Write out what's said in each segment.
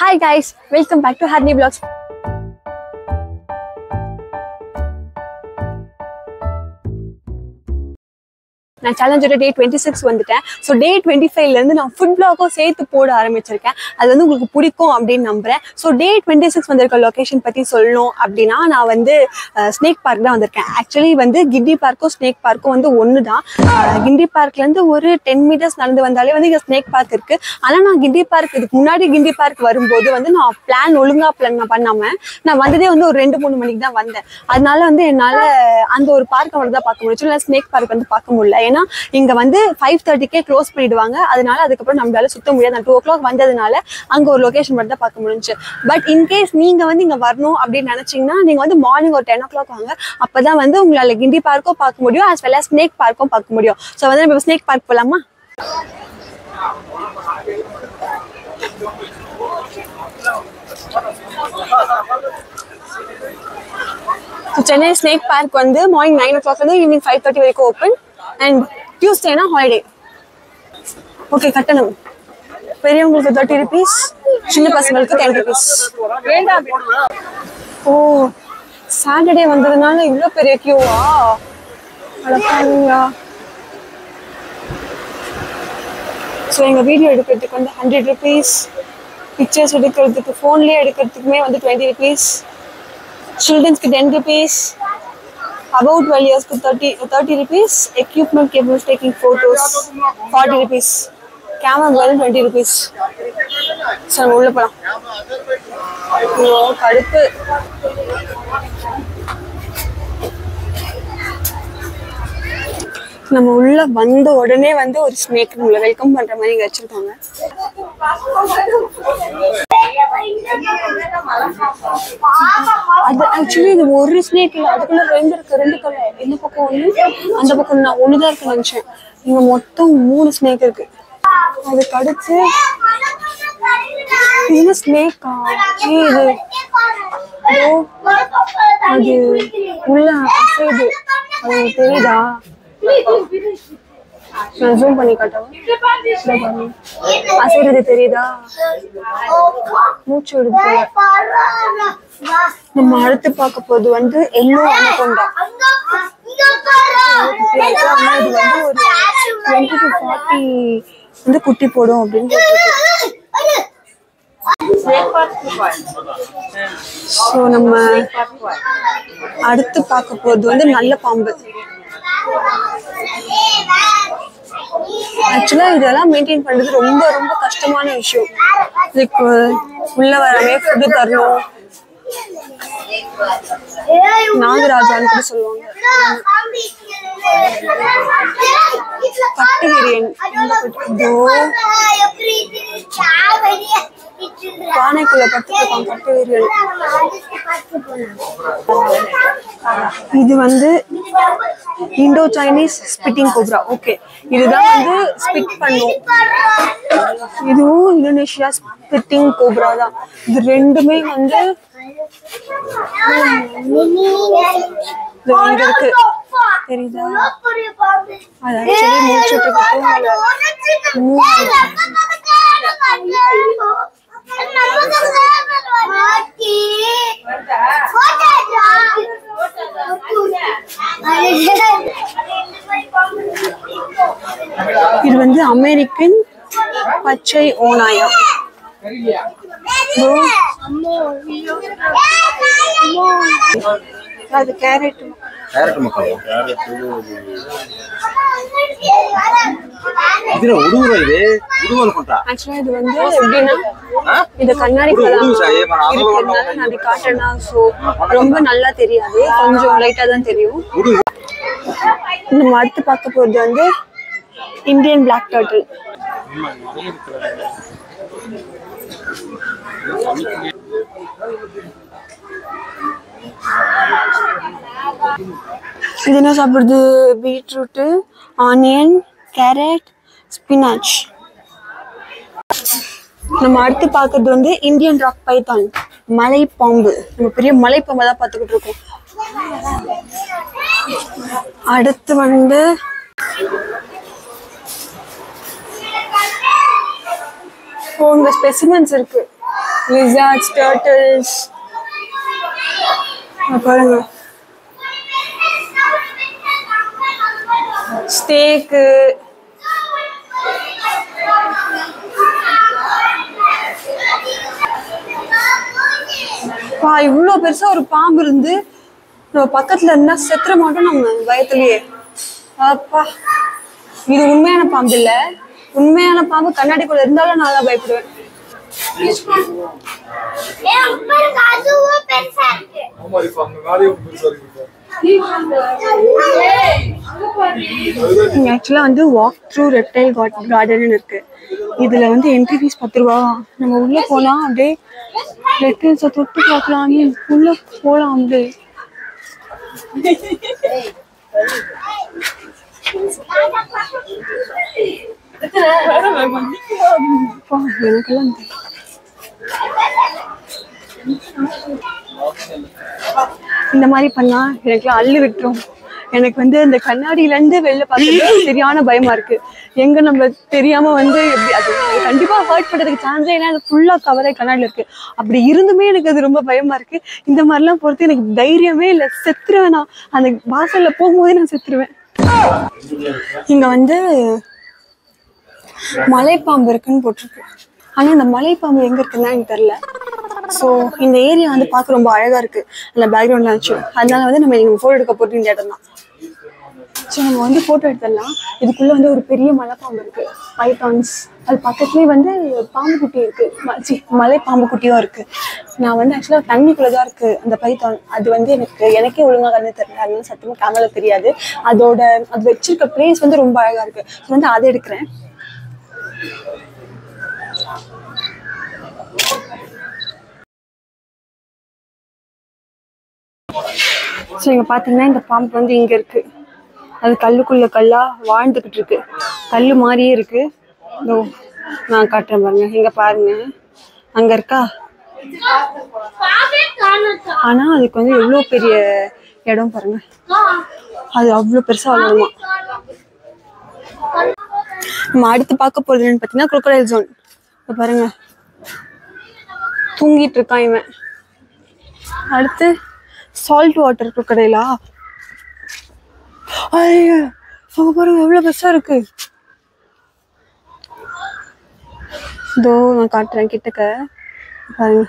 Hi guys, welcome back to Harni Vlogs. நான் சேலஞ்சோட டே 26 வந்துட்டேன். So day 25லேருந்து நான் ஃபுட் பிளாகும் சேர்த்து போட ஆரம்பிச்சிருக்கேன். அது வந்து உங்களுக்கு பிடிக்கும் அப்படின்னு நம்புறேன். ஸோ டே 26 வந்திருக்க லொக்கேஷன் பற்றி சொல்லணும் அப்படின்னா நான் வந்து ஸ்னேக் பார்க் தான் வந்திருக்கேன். ஆக்சுவலி வந்து கிண்டி பார்க்கும் ஸ்னேக் பார்க்கும் வந்து ஒன்று தான். கிண்டி பார்க்லேருந்து ஒரு 10 மீட்டர்ஸ் நடந்து வந்தாலே வந்து இங்கே ஸ்னேக் பார்க் இருக்குது. ஆனால் நான் கிண்டி பார்க் இதுக்கு முன்னாடி கிண்டி பார்க் வரும்போது வந்து நான் ஒழுங்காக பிளான் பண்ணாமல் நான் வந்ததே வந்து ஒரு 2-3 மணிக்கு தான் வந்தேன். அதனால வந்து என்னால் அந்த ஒரு பார்க்கை மட்டும் தான் பார்க்க முடியும். இல்லை ஸ்னேக் பார்க் வந்து பார்க்க முடியல. ஏன்னா இங்க வந்து 5:30க்கே க்ளோஸ் பண்ணிடுவாங்க. அதனால அதுக்கப்புறம் நம்மளால சுத்த முடியாது. நான் 2 o'clock வந்ததுனால அங்க ஒரு லொகேஷன் மட்டும் தான் பார்க்க முடிஞ்சு. பட் இன்கேஸ் நீங்க வந்து இங்க வரணும் அப்படின்னு நினைச்சீங்கன்னா நீங்க வந்து மார்னிங் ஒரு 10 o'clock வாங்க. அப்பதான் வந்து உங்களால கிண்டி பார்க்கும் பார்க்க முடியும், as well as ஸ்னேக் பார்க்கும் பார்க்க முடியும். ஸோ வந்து நம்ம ஸ்னேக் பார்க் போலாமா? சென்னை ஸ்னேக் பார்க் வந்து மார்னிங் 9 o'clock வந்து ஈவினிங் 5:30 வரைக்கும் ஓப்பன். அண்ட் டியூஸ்டேனா ஹாலிடே. ஓகே, கட்டணம் பெரியவங்களுக்கு 30 rupees, சின்ன பசங்களுக்கு 10 rupees. ஓ, சாட்டர்டே வந்ததுனால இவ்வளோ பெரிய கியூவா? அழகாங்களா? ஸோ எங்கள் வீடியோ எடுக்கிறதுக்கு வந்து 100 rupees, பிக்சர்ஸ் எடுக்கிறதுக்கு ஃபோன்லேயே எடுக்கிறதுக்குமே வந்து 20 rupees, சில்ட்ரன்ஸ்க்கு 10 rupees, about 12 years 30 rupees, equipment cables taking photos 40 rupees, camera girl 20 rupees. சரி உள்ள போலாம். ஐயோ கடுப்பு. நம்ம உள்ள வந்த உடனே வந்து ஒரு ஸ்னேக் உள்ள வெல்கம் பண்ற மாதிரி இங்க வச்சிருக்காங்க. அது ஆக்சுவலி இது ஒரு ஸ்னேக் இல்லை, அதுக்குள்ள 2 இருக்கு. 2 கலர், இந்த பக்கம் ஒண்ணு, அந்த பக்கம் நான் ஒண்ணுதான் இருக்கு நினைச்சேன். இங்க மொத்தம் 3 ஸ்னேக் இருக்கு. அது கடிச்சு இது ஸ்னேக்கா? இது அது உள்ள அசைது, அது தெரியுதா? நான் ஜூம் பண்ணி காட்டவா? அசைறது தெரியுதா? மூச்சு விடுது. நம்ம அடுத்து பார்க்க போது வந்து எல்லோ அனகோண்டா. இது வந்து ஒரு 20 to 40 வந்து குட்டி போடும் அப்படின்னு ஸோ நம்ம அடுத்து பார்க்க போது வந்து நல்ல பாம்பு. ஆக்சுவலா இதெல்லாம் மெயின்டைன் பண்றது ரொம்ப ரொம்ப கஷ்டமான விஷயம். இதுக்கு உள்ள வரவே ஃபுட்டு தரணும். நாகராஜான்னு கூட சொல்லுவாங்க. கட்டுவிரியன் பானைக்குள்ள படுத்துருக்கான் கட்டுவிரியன். இது வந்து Indo Chinese spitting cobra. Okay, இதுதான் வந்து ஸ்பிட் பண்ணும். இதுவும் இந்தோனேஷியா ஸ்பிட்டிங் கோப்ரா தான். இது ரெண்டுமே வந்து இருக்கு, தெரியுதா? அது ஆக்சுவலி மூச்சுட்டு இது வந்து அமெரிக்கன் பச்சை ஓநாயா. அது கேரட் மக்கள். இது வந்து எப்படின்னா இது கண்ணாடி அது காட்டனா. ஸோ ரொம்ப நல்லா தெரியாது, கொஞ்சம் லைட்டா தான் தெரியும். நம்ம அடுத்து பார்க்க போறது வந்து இந்தியன் பிளாக் டர்ட்டில். இது என்ன சாப்பிடுறது? Beetroot, onion, carrot, spinach. நம்ம அடுத்து பார்க்கறது வந்து இந்தியன் ராக் பைத்தான், மலை பாம்பு. நம்ம பெரிய மலை பாம்பை தான் பார்த்துக்கிட்டு இருக்கோம். அடுத்து வந்து இங்க ஸ்பெசிமென்ஸ் இருக்கு. lizards, turtles. பாருங்க ஸ்டேக். இவ்வளோ பெருசா ஒரு பாம்பு இருந்து நம்ம பக்கத்துல இருந்தா செத்துற மாட்டோம் நம்ம பயத்திலேயே. அப்பா இது உண்மையான பாம்பு இல்ல. உண்மையான பாம்பு கண்ணாடிக்குள்ள இருந்தாலும் நான் தான் பயப்படுவேன். ஆக்சுவலா வந்து வாக் த்ரூ ரெப்டைல் கார்டன் இருக்கு. இதுல வந்து என்ட்ரி ஃபீஸ் 10 ரூபா. நம்ம உள்ள போனா அப்படியே ரெப்டைல்ஸை தொட்டு பார்க்கலாம். உள்ள போலாம் அப்படியே. எனக்கெல்லாம் இந்த மாதிரி பண்ணா எனக்குலாம் அள்ளு விட்டுரும். எனக்கு வந்து இந்த கண்ணாடியில இருந்து வெளில பார்க்கறது சரியான பயமா இருக்கு. எங்க நம்ம தெரியாம வந்து எப்படி அது கண்டிப்பா ஹர்ட் பண்றதுக்கு சான்ஸே இல்லை. அது ஃபுல்லா கவராய் கண்ணாடியில இருக்கு. அப்படி இருந்துமே எனக்கு அது ரொம்ப பயமா இருக்கு. இந்த மாதிரிலாம் பொறுத்து எனக்கு தைரியமே இல்லை. செத்துருவேன் நான். அந்த வாசல்ல போகும்போதே நான் செத்துருவேன். இங்க வந்து மலைப்பாம்பு இருக்குன்னு போட்டிருக்கு. ஆனா இந்த மலைப்பாம்பு எங்க இருக்குன்னா எனக்கு தெரியல. ஸோ இந்த ஏரியா வந்து பார்க்க ரொம்ப அழகா இருக்கு. அந்த பேக்ரவுண்ட்லாம் வச்சு அதனால வந்து நம்ம இங்க ஃபோட்டோ எடுக்க போட்டு இந்த இடம் தான். ஸோ நம்ம வந்து ஃபோட்டோ எடுத்துடலாம். இதுக்குள்ள வந்து ஒரு பெரிய மலைப்பாம்பு இருக்கு, பைத்தான்ஸ். அது பக்கத்துலேயே வந்து பாம்பு குட்டி இருக்கு, மலை பாம்பு குட்டியும் இருக்கு. நான் வந்து ஆக்சுவலாக தண்ணிக்குள்ளதான் இருக்கு அந்த பைத்தான். அது வந்து எனக்கே ஒழுங்கா கண்ணு தெரியல. அதனால சத்தியமா கேமரா தெரியாது. அது வச்சிருக்க பிளேஸ் வந்து ரொம்ப அழகா இருக்கு. ஸோ வந்து அதை எடுக்கிறேன். ஸோ இங்கே பார்த்தீங்கன்னா இந்த பாம்பு வந்து இங்கே இருக்கு. அது கல்லுக்குள்ள கல்லா வாழ்ந்துக்கிட்டு இருக்கு. கல் மாதிரியே இருக்கு. இதோ நான் காட்டுறேன் பாருங்க. இங்க பாருங்க, அங்க இருக்கா. ஆனா அதுக்கு வந்து எவ்வளோ பெரிய இடம் பாருங்க. அது அவ்வளோ பெருசா வளருமா. நம்ம அடுத்து பார்க்க போறது என்னன்னு பார்த்தீங்கன்னா crocodile zone. பாருங்க தூங்கிட்டு இருக்கான் இவன். அடுத்து சால்ட் வாட்டர் crocodile. ஐயோ அங்க பாருங்க எவ்வளவு பெருசா இருக்கு. இதோ நான் காட்டுறேன் கிட்டக்க பாருங்க.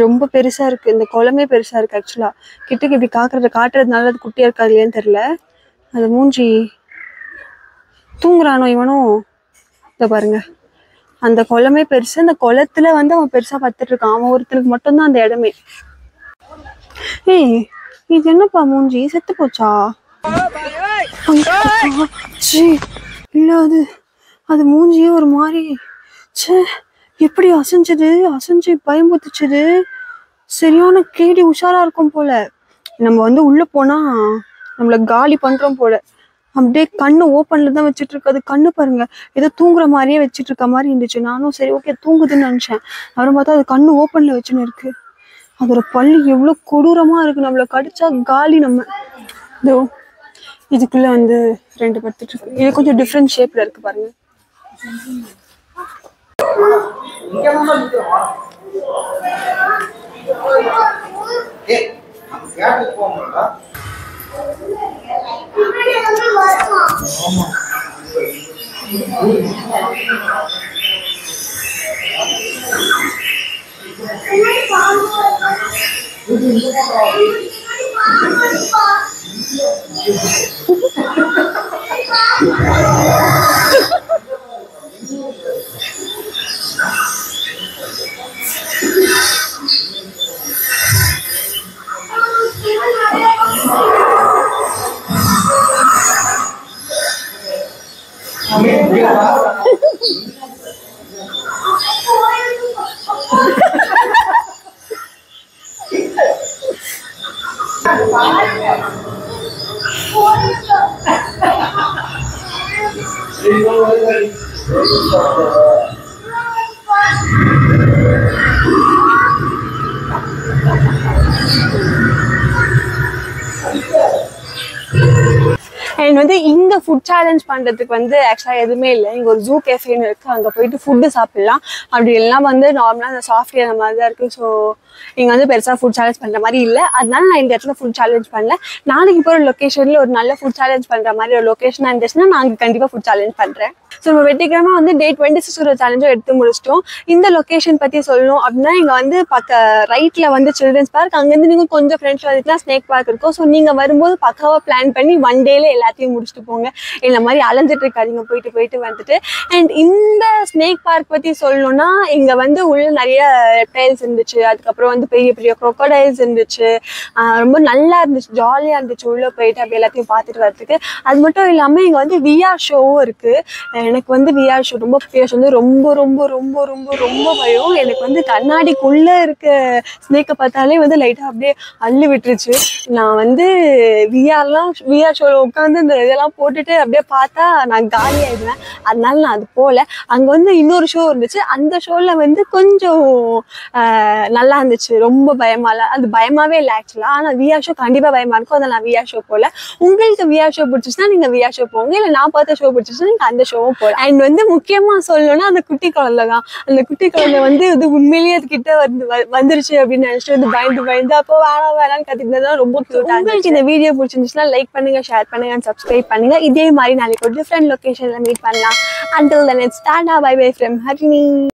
ரொம்ப பெருசா இருக்கு. இந்த குளமே பெருசா இருக்கு. ஆக்சுவலா கிட்டக்கு இப்படி காட்டுறதுனால அது குட்டியா இருக்காது இல்லையான்னு தெரியல. அது மூஞ்சி தூங்குறானோ இவனும். இத பாருங்க அந்த குளமே பெருசு. அந்த குளத்துல வந்து அவன் பெருசா பார்த்துட்டு இருக்கான். அவன் ஒருத்தனுக்கு மட்டும்தான் அந்த இடமே. ஏய் இது என்னப்பா மூஞ்சி செத்து போச்சா? இல்ல அது மூஞ்சியே ஒரு மாதிரி எப்படி அசைஞ்சு பயம்புத்துச்சுது. சரியான கேடி உஷாரா இருக்கும் போல. நம்ம வந்து உள்ள போனா நம்மள காலி பண்றோம் போல. அப்படியே கண்ணு ஓப்பன்ல தான் வச்சுட்டு இருக்கு. அது கண்ணு பாருங்க ஏதோ தூங்குற மாதிரியே வச்சுட்டு இருக்க மாதிரி இருந்துச்சு. நானும் சரி ஓகே தூங்குதுன்னு நினைச்சேன். அப்புறம் பார்த்தா அது கண்ணு ஓப்பன்ல வச்சுன்னு இருக்கு. அதோட பல்லு எவ்வளவு கொடூரமா இருக்கு. நம்மள கடிச்சா காலி நம்ம. இதோ இதுக்குள்ள வந்து 2 படுத்துட்டு இருக்கு. இது கொஞ்சம் டிஃப்ரெண்ட் ஷேப்ல இருக்கு பாருங்க. அண்ட் வந்து இங்க ஃபுட் சேலஞ்ச் பண்றதுக்கு வந்து ஆக்சுவலா எதுவுமே இல்லை. இங்க ஒரு ஜூ கேஃபேன்னு இருக்கு, அங்க போயிட்டு ஃபுட்டு சாப்பிடலாம். அப்படி எல்லாம் வந்து நார்மலா அந்த சாஃப்ட்வேர் அந்த மாதிரி தான் இருக்கு. ஸோ இங்க வந்து பெருசா ஃபுட் சேலஞ்ச் பண்ற மாதிரி இல்லை. அதனால நான் இந்த இடத்துல ஃபுட் சேலஞ்ச் பண்ணல. நாளைக்கு போற லொகேஷன்ல ஒரு நல்ல ஃபுட் சேலஞ்ச் பண்ற மாதிரி ஒரு லொகேஷனா இருந்துச்சுன்னா நான் கண்டிப்பா ஃபுட் சேலஞ்ச் பண்றேன். ஸோ நம்ம வெற்றிகரமா வந்து டே 26 ஒரு சேலஞ்சும் எடுத்து முடிச்சிட்டோம். இந்த லொகேஷன் பத்தி சொல்லணும் அப்படின்னா இங்க வந்து ரைட்ல வந்து சில்ட்ரன்ஸ் பார்க், அங்கேருந்து நீங்க கொஞ்சம் ஃப்ரெண்ட்ஸ் வந்துட்டுனா ஸ்னேக் பார்க் இருக்கும். ஸோ நீங்க வரும்போது பக்காவா பிளான் பண்ணி ஒன் டேல எல்லாத்தையும் முடிச்சுட்டு போங்க. இந்த மாதிரி அலைஞ்சிட்டு இருக்காதீங்க போயிட்டு வந்துட்டு. அண்ட் இந்த ஸ்னேக் பார்க் பத்தி சொல்லணும்னா இங்க வந்து உள்ள நிறைய ரெப்டைல்ஸ் இருந்துச்சு, அதுக்கப்புறம் வந்து பெரிய பெரிய crocodiles இருந்துச்சு. ரொம்ப நல்லா இருந்துச்சு, ஜாலியா இருந்துச்சு உள்ள போயிட்டு அப்படி எல்லாத்தையும் பார்த்துட்டு வரதுக்கு. அது மட்டும் இல்லாம இங்க வந்து VR ஷோவும் இருக்கு. எனக்கு வந்து VR ஷோ வந்து ரொம்ப ரொம்ப ரொம்ப ரொம்ப ரொம்ப பயம். எனக்கு வந்து கண்ணாடிக்குள்ள இருக்க ஸ்னேக்கை பார்த்தாலே வந்து லைட்டா அப்படியே அள்ளி விட்டுருச்சு. நான் வந்து VR ஷோல உட்காந்து இந்த இதெல்லாம் போட்டுட்டு அப்படியே பார்த்தா நான் காலி ஆயிடுவேன். அதனால நான் அது போல. அங்க வந்து இன்னொரு ஷோ இருந்துச்சு, அந்த ஷோல வந்து கொஞ்சம் நல்லா இருந்துச்சு, ரொம்ப அது பயமாவே இல்லை ஆக்சுவலா. ஆனா VR ஷோ கண்டிப்பா பயமா இருக்கும், அதனால நான் VR ஷோ போல. உங்களுக்கு VR ஷோ பிடிச்சிச்சுன்னா நீங்க VR ஷோ போங்க, இல்ல நான் பார்த்த ஷோ பிடிச்சிச்சுன்னா நீங்க அந்த ஷோவும் போல. அண்ட் வந்து முக்கியமா சொல்லணும்னா அந்த குட்டி குழந்தை தான். அந்த குட்டி குழந்தை வந்து இது உண்மையிலேயே அது கிட்ட வந்துருச்சு அப்படின்னு நினைச்சிட்டு வந்து பயந்து அப்போ வேணான்னு கத்திட்டு ரொம்ப கியூட்டா. உங்களுக்கு இந்த வீடியோ பிடிச்சிருந்துச்சுன்னா லைக் பண்ணுங்க, ஷேர் பண்ணுங்க, சப்ஸ்கிரைப் பண்ணுங்க. இதே மாதிரி நாளைக்கு ஒரு டிஃப்ரெண்ட் லொகேஷன்ல மீட் பண்ணலாம். Until then, it's Tata, bye bye from Harini.